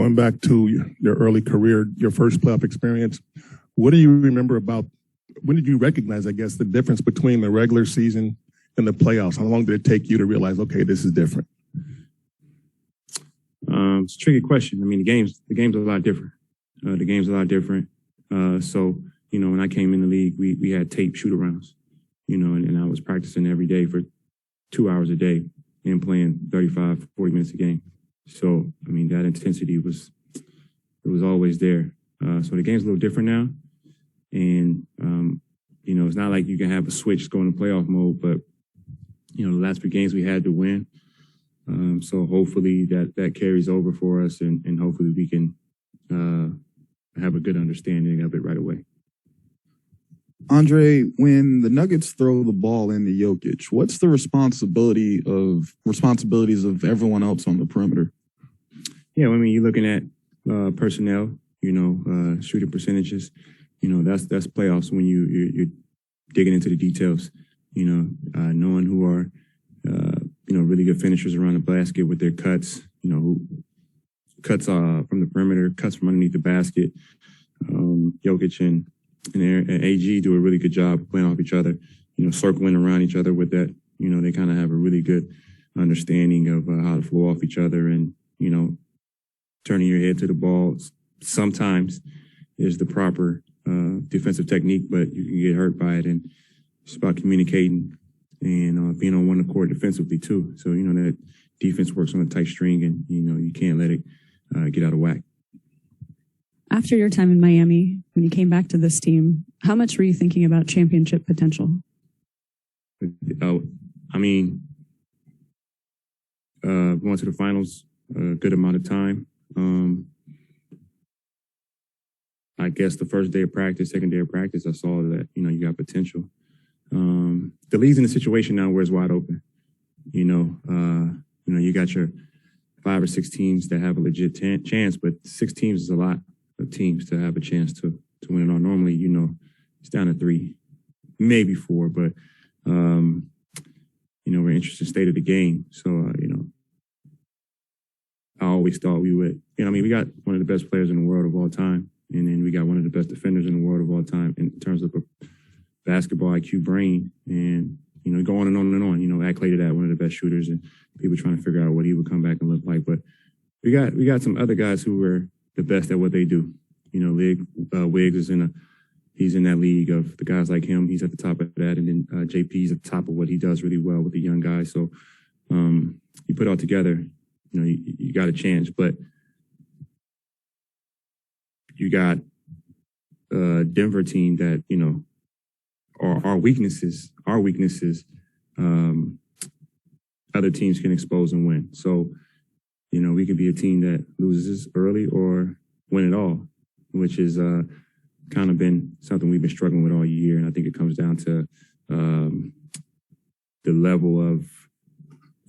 Going back to your early career, your first playoff experience, what do you remember about, when did you recognize, I guess, the difference between the regular season and the playoffs? How long did it take you to realize, okay, this is different? It's a tricky question. I mean, the game's a lot different. So, when I came in the league, we had tape shoot-arounds, and I was practicing every day for 2 hours a day and playing 35, 40 minutes a game. So, I mean, that intensity was always there. So the game's a little different now. And, it's not like you can have a switch going to playoff mode, but, the last few games we had to win. So hopefully that carries over for us, and hopefully we can have a good understanding of it right away. Andre, when the Nuggets throw the ball into Jokic, what's the responsibilities of everyone else on the perimeter? Yeah, I mean, you're looking at personnel, shooting percentages. That's playoffs when you're digging into the details. Knowing who are really good finishers around the basket with their cuts. Who cuts from the perimeter, cuts from underneath the basket. Jokic and AG do a really good job of playing off each other, circling around each other with that. They kind of have a really good understanding of how to flow off each other, and, turning your head to the ball sometimes is the proper defensive technique, but you can get hurt by it. And it's about communicating and being on one accord defensively too. So, that defense works on a tight string, and, you can't let it get out of whack. After your time in Miami, when you came back to this team, how much were you thinking about championship potential? Going to the finals a good amount of time. I guess the first day of practice, second day of practice, I saw that, you got potential. The league's in a situation now where it's wide open. You got your 5 or 6 teams that have a legit chance, but 6 teams is a lot of teams to have a chance to win it all. Normally, it's down to 3, maybe 4, but, we're interested in the state of the game. So, I always thought we would, we got one of the best players in the world of all time. And then we got one of the best defenders in the world of all time in terms of a basketball IQ brain. And, go on and on and on, accolade that one of the best shooters, and people trying to figure out what he would come back and look like. But we got some other guys who were the best at what they do. Wiggs is he's in that league of the guys like him. He's at the top of that. And then JP's at the top of what he does really well with the young guys. So you put it all together, you got a chance. But you got a Denver team that, our weaknesses, other teams can expose and win. So, we could be a team that loses early or win it all, which is kind of been something we've been struggling with all year. And I think it comes down to the level of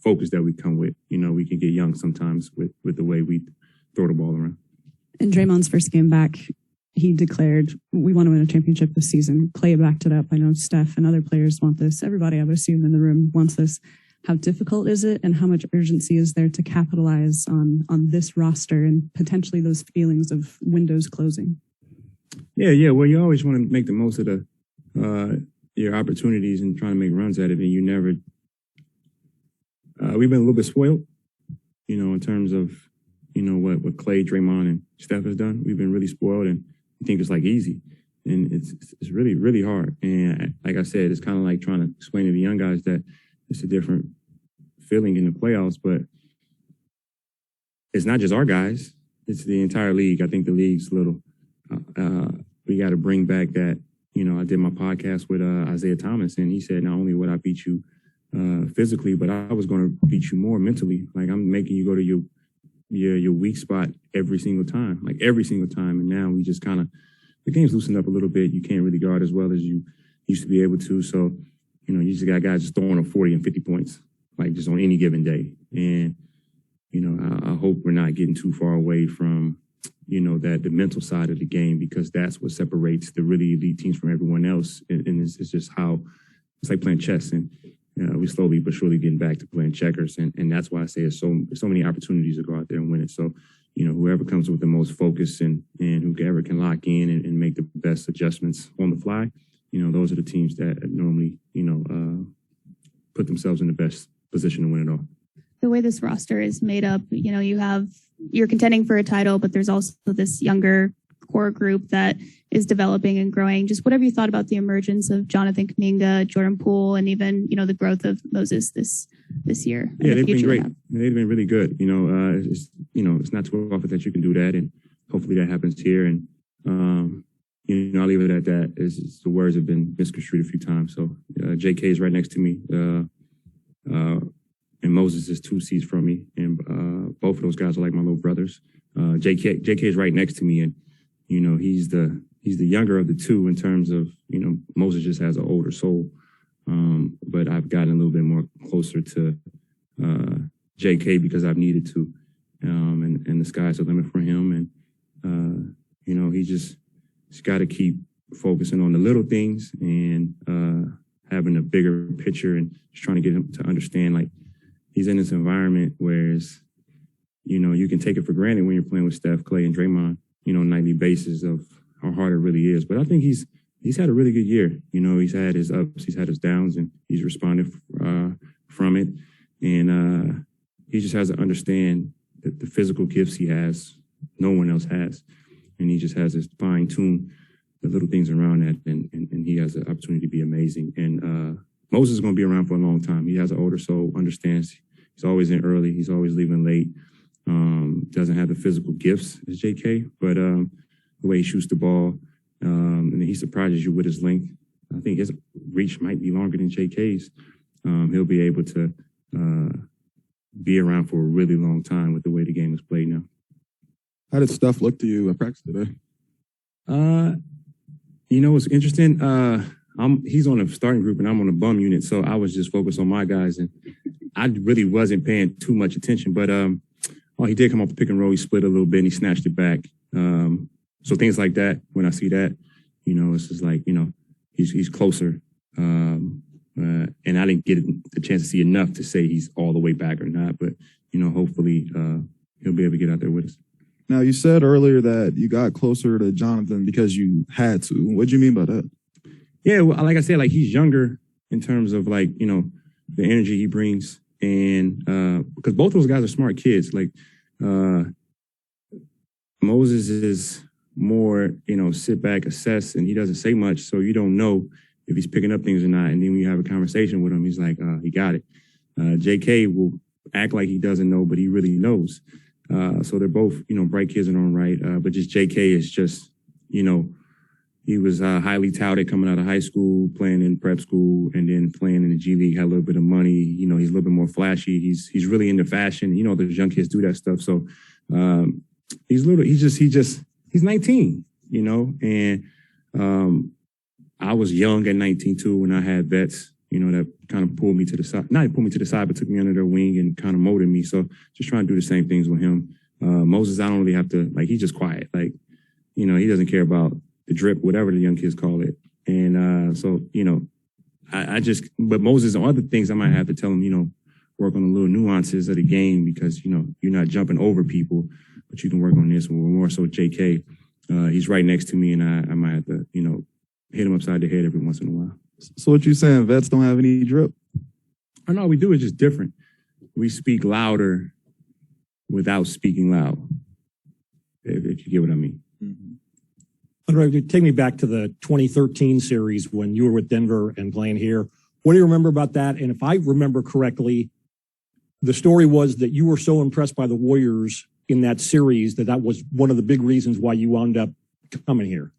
focus that we come with. We can get young sometimes with the way we throw the ball around. In Draymond's first game back, he declared, we want to win a championship this season. Clay backed it up. I know Steph and other players want this. Everybody, I would assume, in the room wants this. How difficult is it, and how much urgency is there to capitalize on this roster and potentially those feelings of windows closing? Yeah. Well, you always want to make the most of your opportunities and trying to make runs at it, and you never. We've been a little bit spoiled, in terms of, what Clay, Draymond, and Steph has done. We've been really spoiled, and we think it's like easy, and it's really, really hard. And like I said, it's kind of like trying to explain to the young guys that it's a different feeling in the playoffs, but it's not just our guys. It's the entire league. I think the league's little. We got to bring back that, I did my podcast with Isaiah Thomas, and he said, not only would I beat you physically, but I was going to beat you more mentally. Like, I'm making you go to your weak spot every single time. And now we just kind of, the game's loosened up a little bit. You can't really guard as well as you used to be able to. So, you just got guys just throwing up 40 and 50 points, like just on any given day. And, I hope we're not getting too far away from, that the mental side of the game, because that's what separates the really elite teams from everyone else. And it's just how, it's like playing chess. And we slowly but surely getting back to playing checkers. And that's why I say there's so many opportunities to go out there and win it. So, whoever comes with the most focus and whoever can lock in and make the best adjustments on the fly, those are the teams that normally, put themselves in the best position to win it all. The way this roster is made up, you're contending for a title, but there's also this younger core group that is developing and growing. Just what have you thought about the emergence of Jonathan Kuminga, Jordan Poole, and even, the growth of Moses this year? Yeah, they've been great. They've been really good. It's not too often that you can do that, and hopefully that happens here. And, I'll leave it at that. The words have been misconstrued a few times. So JK is right next to me, and Moses is 2 seats from me, and both of those guys are like my little brothers. JK is right next to me, and he's the younger of the two in terms of Moses just has an older soul, but I've gotten a little bit more closer to JK because I've needed to, and the sky's the limit for him, and he's got to keep focusing on the little things and having a bigger picture and just trying to get him to understand, like, he's in this environment whereas, you can take it for granted when you're playing with Steph, Clay, and Draymond, nightly basis of how hard it really is. But I think he's had a really good year. He's had his ups, he's had his downs, and he's responded from it. And he just has to understand that the physical gifts he has, no one else has. And he just has to fine tune the little things around that, and he has the opportunity to be amazing. And Moses is going to be around for a long time. He has an older soul, understands he's always in early, he's always leaving late. Doesn't have the physical gifts as JK, but the way he shoots the ball, and he surprises you with his length. I think his reach might be longer than JK's. He'll be able to be around for a really long time with the way the game is played now. How did Steph look to you at practice today? It's interesting. He's on a starting group and I'm on a bum unit, so I was just focused on my guys, and I really wasn't paying too much attention. But he did come off the pick and roll. He split a little bit and he snatched it back. So things like that, when I see that, it's just like, he's closer. And I didn't get the chance to see enough to say he's all the way back or not. But, hopefully he'll be able to get out there with us. Now, you said earlier that you got closer to Jonathan because you had to. What do you mean by that? Yeah, well, like I said, like, he's younger in terms of, like, the energy he brings. And because both those guys are smart kids. Like, Moses is more, sit back, assess, and he doesn't say much. So you don't know if he's picking up things or not. And then when you have a conversation with him, he's like, he got it. JK will act like he doesn't know, but he really knows. So they're both, bright kids in their own right. But just JK is just, he was highly touted coming out of high school, playing in prep school, and then playing in the G League, had a little bit of money. He's a little bit more flashy. He's really into fashion. Those young kids do that stuff. So he's 19, and I was young at 19 too when I had vets, that kind of pulled me to the side. Not pulled me to the side, but took me under their wing and kind of molded me. So just trying to do the same things with him. Moses, I don't really have to, like, he's just quiet. Like, he doesn't care about the drip, whatever the young kids call it. And so, but Moses, on other things, I might have to tell him, work on the little nuances of the game because, you're not jumping over people, but you can work on this one. More so JK, he's right next to me, and I might have to, hit him upside the head every once in a while. So what you saying, vets don't have any drip? Or no, we do. It's just different. We speak louder without speaking loud, if you get what I mean. Mm-hmm. Andre, take me back to the 2013 series when you were with Denver and playing here. What do you remember about that? And if I remember correctly, the story was that you were so impressed by the Warriors in that series that was one of the big reasons why you wound up coming here.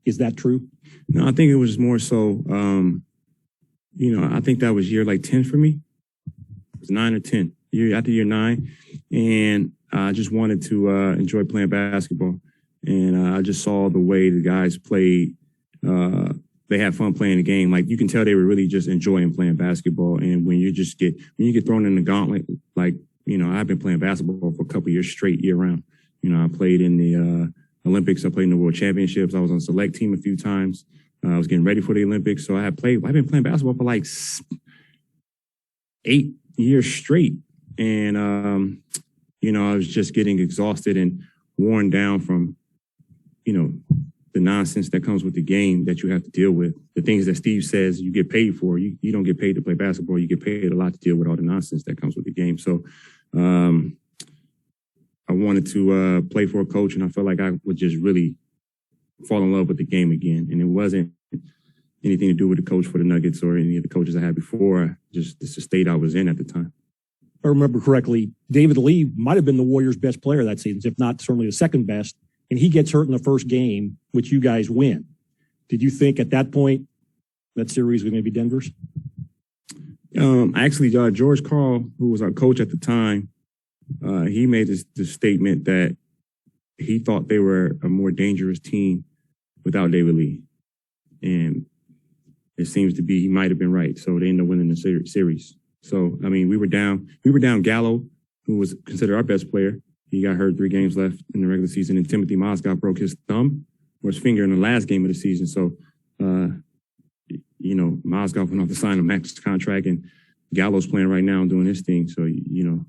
Is that true? No, I think it was more so, I think that was year like 10 for me. It was 9 or 10, after year 9. And I just wanted to enjoy playing basketball. And I just saw the way the guys played. They had fun playing the game. Like, you can tell they were really just enjoying playing basketball. And when you get thrown in the gauntlet, like, I've been playing basketball for a couple of years straight, year round. I played in the Olympics. I played in the World Championships. I was on the select team a few times. I was getting ready for the Olympics. So I've been playing basketball for like 8 years straight. And I was just getting exhausted and worn down from, the nonsense that comes with the game that you have to deal with. The things that Steve says you get paid for. You don't get paid to play basketball. You get paid a lot to deal with all the nonsense that comes with the game. So I wanted to play for a coach, and I felt like I would just really fall in love with the game again. And it wasn't anything to do with the coach for the Nuggets or any of the coaches I had before. Just it's the state I was in at the time. If I remember correctly, David Lee might have been the Warriors' best player that season, if not certainly the second best. And he gets hurt in the first game, which you guys win. Did you think at that point that series was going to be Denver's? Actually, George Karl, who was our coach at the time, he made this statement that he thought they were a more dangerous team without David Lee. And it seems to be he might have been right. So they ended up winning the series. So, I mean, we were down Gallo, who was considered our best player. He got hurt 3 games left in the regular season, and Timothy Mozgov broke his thumb or his finger in the last game of the season. So, Mozgov went off to sign a max contract, and Gallo's playing right now and doing his thing. So, you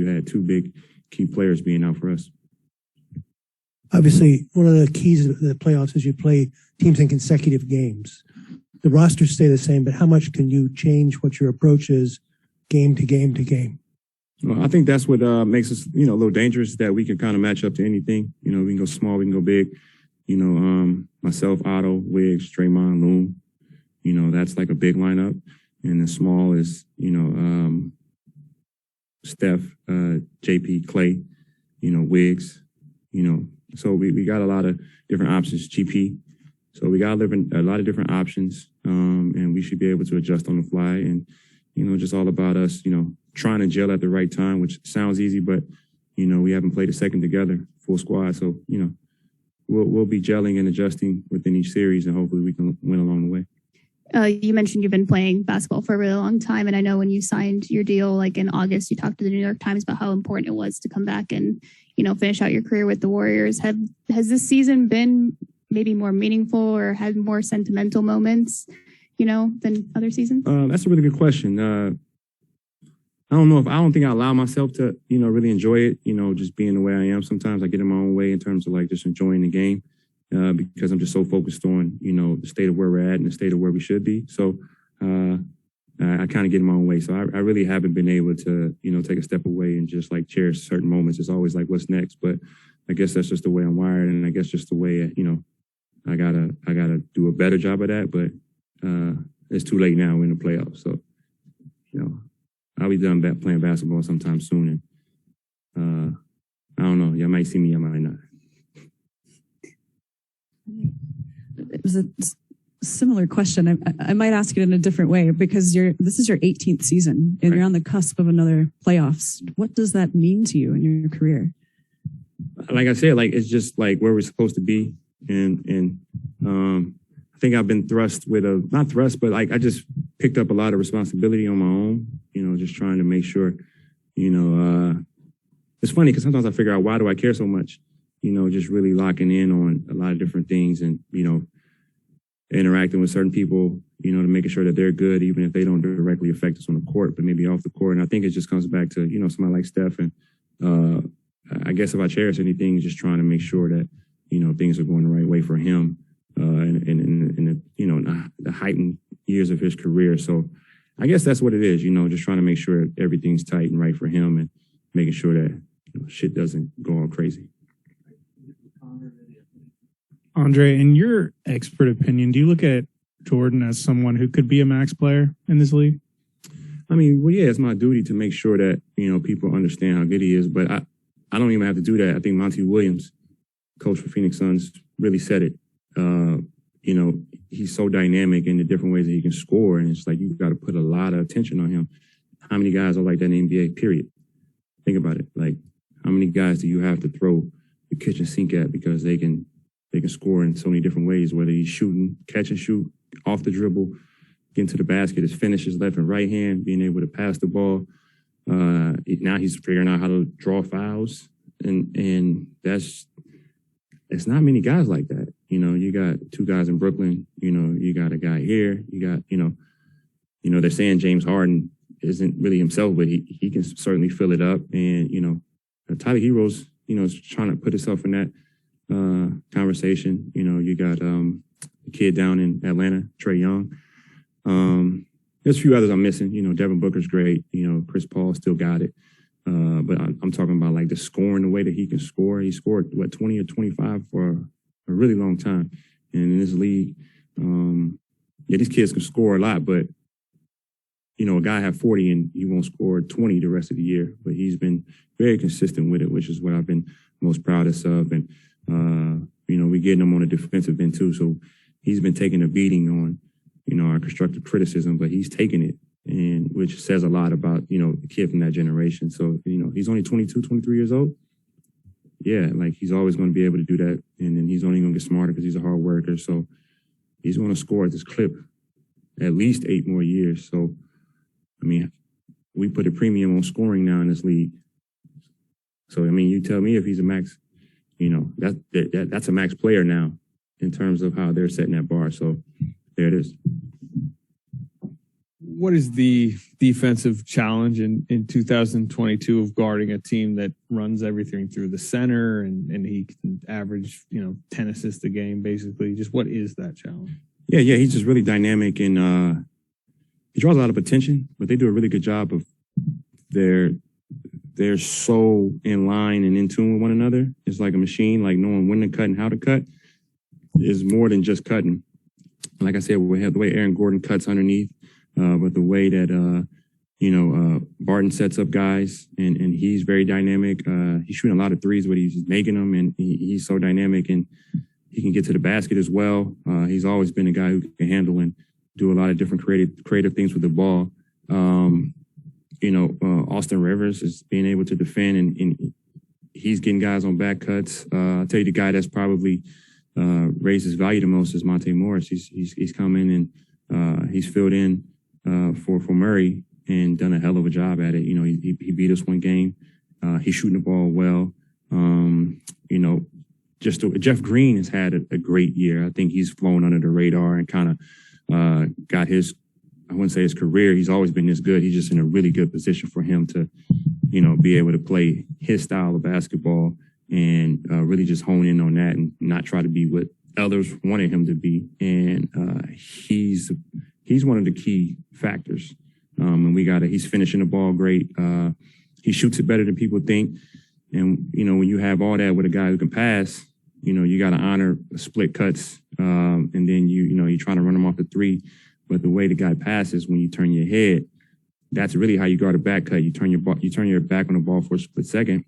had 2 big key players being out for us. Obviously, one of the keys of the playoffs is you play teams in consecutive games. The rosters stay the same, but how much can you change what your approach is game to game to game? Well, I think that's what makes us, a little dangerous, that we can kind of match up to anything. We can go small, we can go big. Myself, Otto, Wiggs, Draymond, Loon. That's like a big lineup. And the small is, Steph, JP, Clay, Wiggs, So we got a lot of different options, GP. So we got a lot of different options, and we should be able to adjust on the fly. And, just all about us, trying to gel at the right time, which sounds easy, but, we haven't played a second together, full squad. So, we'll be gelling and adjusting within each series, and hopefully we can win along the way. You mentioned you've been playing basketball for a really long time. And I know when you signed your deal, like in August, you talked to the New York Times about how important it was to come back and, finish out your career with the Warriors. Has this season been maybe more meaningful or had more sentimental moments, than other seasons? That's a really good question. I don't think I allow myself to, really enjoy it, just being the way I am. Sometimes I get in my own way in terms of like just enjoying the game because I'm just so focused on, the state of where we're at and the state of where we should be. So I kind of get in my own way. So I really haven't been able to, take a step away and just like cherish certain moments. It's always like, what's next? But I guess that's just the way I'm wired. And I guess just the way, I gotta do a better job of that. But it's too late now. We're in the playoffs. So, I'll be done playing basketball sometime soon. And I don't know. Y'all might see me, y'all might not. It was a similar question. I might ask it in a different way because this is your 18th season and You're on the cusp of another playoffs. What does that mean to you in your career? Like I said, it's just like where we're supposed to be. And I think I've been thrust with not thrust, but I just picked up a lot of responsibility on my own, just trying to make sure, it's funny because sometimes I figure out why do I care so much, just really locking in on a lot of different things and, interacting with certain people, to making sure that they're good, even if they don't directly affect us on the court, but maybe off the court. And I think it just comes back to, somebody like Steph. And I guess if I cherish anything, just trying to make sure that, things are going the right way for him in the heightened years of his career. So I guess that's what it is, just trying to make sure everything's tight and right for him and making sure that shit doesn't go all crazy. Andre, in your expert opinion, do you look at Jordan as someone who could be a max player in this league? I mean, well, yeah, it's my duty to make sure that, people understand how good he is, but I don't even have to do that. I think Monty Williams, coach for Phoenix Suns, really said it. He's so dynamic in the different ways that he can score, and it's like you've got to put a lot of attention on him. How many guys are like that in the NBA, period? Think about it. Like, how many guys do you have to throw the kitchen sink at because they can score in so many different ways, whether he's shooting, catch and shoot, off the dribble, getting to the basket, his finishes left and right hand, being able to pass the ball. Now he's figuring out how to draw fouls, and it's not many guys like that. You got 2 guys in Brooklyn. You got a guy here. You got, they're saying James Harden isn't really himself, but he can certainly fill it up. And, Tyler Heroes, is trying to put himself in that conversation. You got a kid down in Atlanta, Trey Young. There's a few others I'm missing. Devin Booker's great. Chris Paul still got it. But I'm talking about like the scoring, the way that he can score. He scored 20 or 25 for a really long time. And in this league, these kids can score a lot, but a guy have 40 and he won't score 20 the rest of the year. But he's been very consistent with it, which is what I've been most proudest of. And we're getting him on a defensive end too. So he's been taking a beating on, our constructive criticism, but he's taking it, and which says a lot about, the kid from that generation. So, he's only 22, 23 years old. Yeah, like he's always going to be able to do that. And then he's only going to get smarter because he's a hard worker. So he's going to score at this clip at least 8 more years. So, we put a premium on scoring now in this league. So, you tell me if he's a max, that's a max player now in terms of how they're setting that bar. So there it is. What is the defensive challenge in 2022 of guarding a team that runs everything through the center and he can average, 10 assists a game, basically? Just what is that challenge? Yeah. He's just really dynamic and he draws a lot of attention, but they do a really good job of they're so in line and in tune with one another. It's like a machine, like knowing when to cut and how to cut is more than just cutting. Like I said, we have the way Aaron Gordon cuts underneath, but the way that, Barton sets up guys and he's very dynamic. He's shooting a lot of threes, but he's making them and he's so dynamic and he can get to the basket as well. He's always been a guy who can handle and do a lot of different creative things with the ball. Austin Rivers is being able to defend and he's getting guys on back cuts. I'll tell you the guy that's probably raised his value the most is Monte Morris. He's come in and he's filled in for Murray and done a hell of a job at it. He beat us one game. He's shooting the ball well. Jeff Green has had a great year. I think he's flown under the radar and kind of got his, I wouldn't say his career. He's always been this good. He's just in a really good position for him to, be able to play his style of basketball and really just hone in on that and not try to be what others wanted him to be. And he's one of the key factors. And he's finishing the ball great. He shoots it better than people think. And, when you have all that with a guy who can pass, you got to honor split cuts. And then you're trying to run them off the three. But the way the guy passes, when you turn your head, that's really how you guard a back cut. You turn your back on the ball for a split second,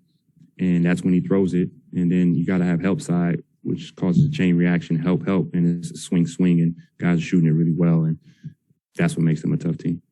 and that's when he throws it. And then you got to have help side, which causes a chain reaction, help, and it's a swing, and guys are shooting it really well, and that's what makes them a tough team.